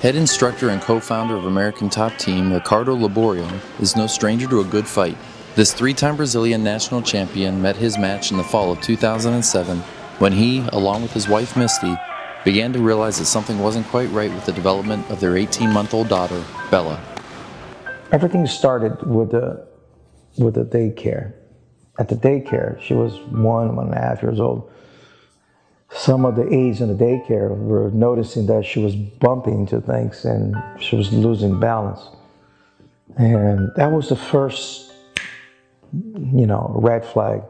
Head instructor and co-founder of American Top Team, Ricardo Liborio, is no stranger to a good fight. This three-time Brazilian national champion met his match in the fall of 2007 when he, along with his wife Misty, began to realize that something wasn't quite right with the development of their 18-month-old daughter, Bella. Everything started with the daycare. At the daycare, she was 1.5 years old. Some of the aides in the daycare were noticing that she was bumping into things and she was losing balance. And that was the first, red flag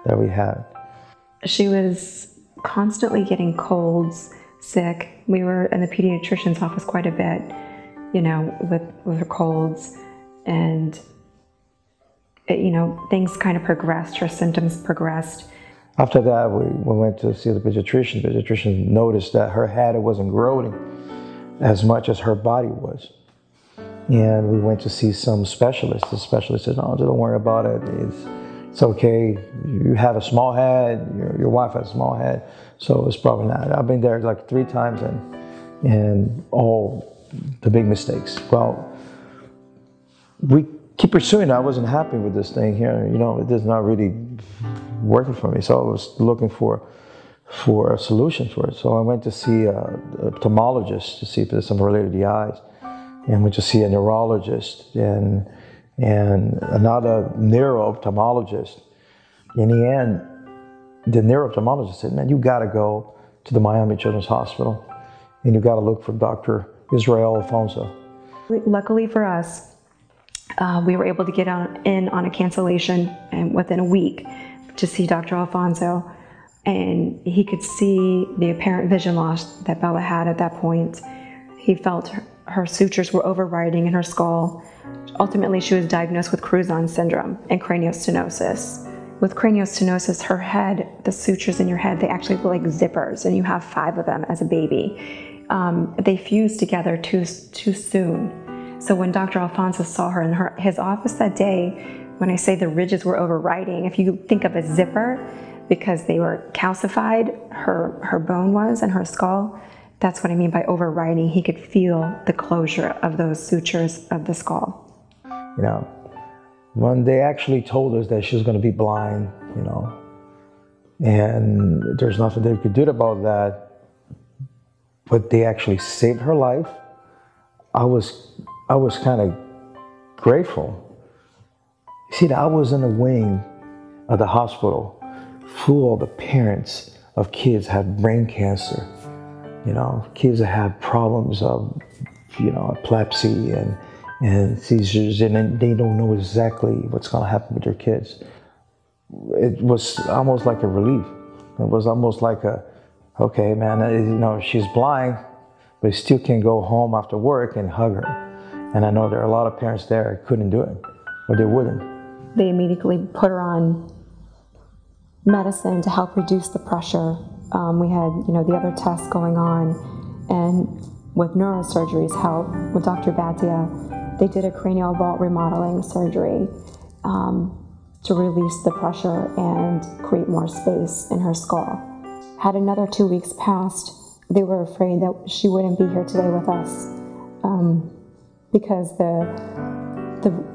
that we had. She was constantly getting colds, sick. We were in the pediatrician's office quite a bit, with her colds. And, things kind of progressed, her symptoms progressed. After that, we went to see the pediatrician. The pediatrician noticed that her head wasn't growing as much as her body was. And we went to see some specialists. The specialist said, no, don't worry about it. It's okay. You have a small head. Your wife has a small head. So it's probably not. I've been there like 3 times and all the big mistakes. Well, we keep pursuing it. I wasn't happy with this thing here. It is not really working for me. So I was looking for a solution for it. So I went to see an ophthalmologist to see if there's something related to the eyes. And went to see a neurologist and another neuro-ophthalmologist. In the end, the neuro-ophthalmologist said, man, you gotta go to the Miami Children's Hospital and you gotta look for Dr. Israel Alfonso. Luckily for us, we were able to get in on a cancellation and within a week to see Dr. Alfonso, and he could see the apparent vision loss that Bella had at that point. He felt her sutures were overriding in her skull. Ultimately, she was diagnosed with Cruzon syndrome and craniostenosis. With craniostenosis, her head, the sutures in your head, they actually look like zippers, and you have 5 of them as a baby. They fused together too soon. So when Dr. Alfonso saw her in his office that day, when I say the ridges were overriding, if you think of a zipper, because they were calcified, her bone was and her skull, that's what I mean by overriding. He could feel the closure of those sutures of the skull. When they actually told us that she was going to be blind, and there's nothing they could do about that, but they actually saved her life, I was kind of grateful. See, I was in a wing of the hospital full of the parents of kids had brain cancer. Kids that have problems of, epilepsy and seizures, and they don't know exactly what's going to happen with their kids. It was almost like a relief. It was almost like okay, man, she's blind, but you still can go home after work and hug her. And I know there are a lot of parents there who couldn't do it, or they wouldn't. They immediately put her on medicine to help reduce the pressure. We had, the other tests going on, and with neurosurgery's help, with Dr. Batia, they did a cranial vault remodeling surgery to release the pressure and create more space in her skull. Had another 2 weeks passed, they were afraid that she wouldn't be here today with us because the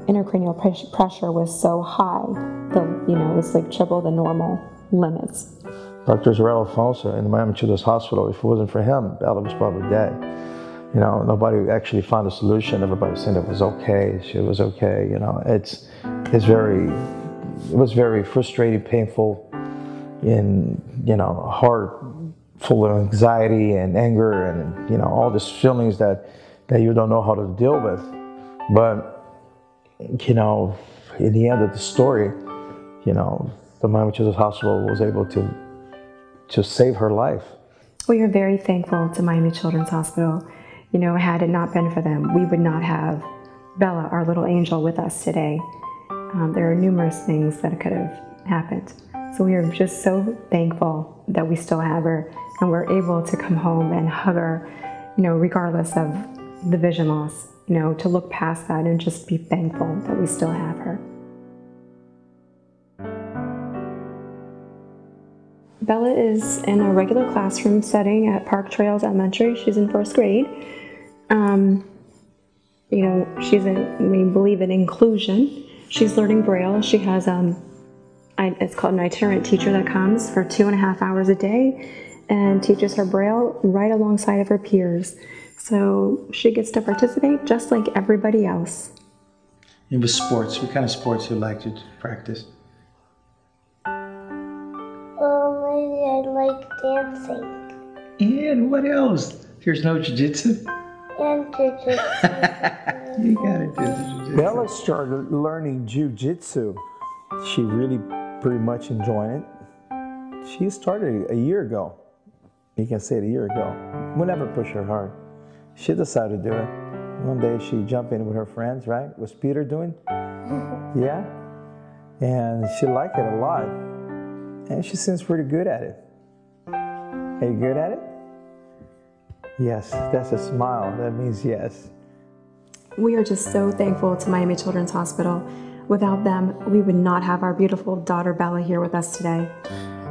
intracranial pressure was so high. It was like triple the normal limits. Dr. Israel Alfonso in the Miami Children's Hospital, if it wasn't for him, Bella was probably dead. Nobody actually found a solution. Everybody said it was okay, she was okay. It was very frustrating, painful, and heart full of anxiety and anger and all these feelings that you don't know how to deal with. But in the end of the story, the Miami Children's Hospital was able to save her life. We are very thankful to Miami Children's Hospital. Had it not been for them, we would not have Bella, our little angel, with us today. There are numerous things that could have happened. So we are just so thankful that we still have her and we're able to come home and hug her, regardless of the vision loss, to look past that and just be thankful that we still have her. Bella is in a regular classroom setting at Park Trails Elementary. She's in 1st grade. You know, we believe in inclusion. She's learning Braille. She has, it's called an itinerant teacher that comes for 2.5 hours a day and teaches her Braille right alongside of her peers. So she gets to participate just like everybody else. And with sports, what kind of sports you like to practice? Maybe I like dancing. And what else? There's no jiu-jitsu? And jiu-jitsu. You gotta do the jiu-jitsu. Bella started learning jiu-jitsu. She really pretty much enjoyed it. She started a year ago. You can say it a year ago. We never push her hard. She decided to do it. One day she jumped in with her friends, right? What's Peter doing? Yeah. And she liked it a lot. And she seems pretty good at it. Are you good at it? Yes, that's a smile. That means yes. We are just so thankful to Miami Children's Hospital. Without them, we would not have our beautiful daughter Bella here with us today.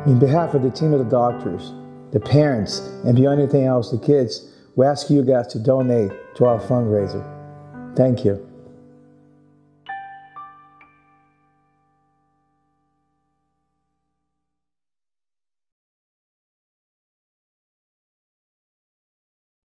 In behalf of the team of the doctors, the parents, and beyond anything else, the kids, we ask you guys to donate to our fundraiser. Thank you.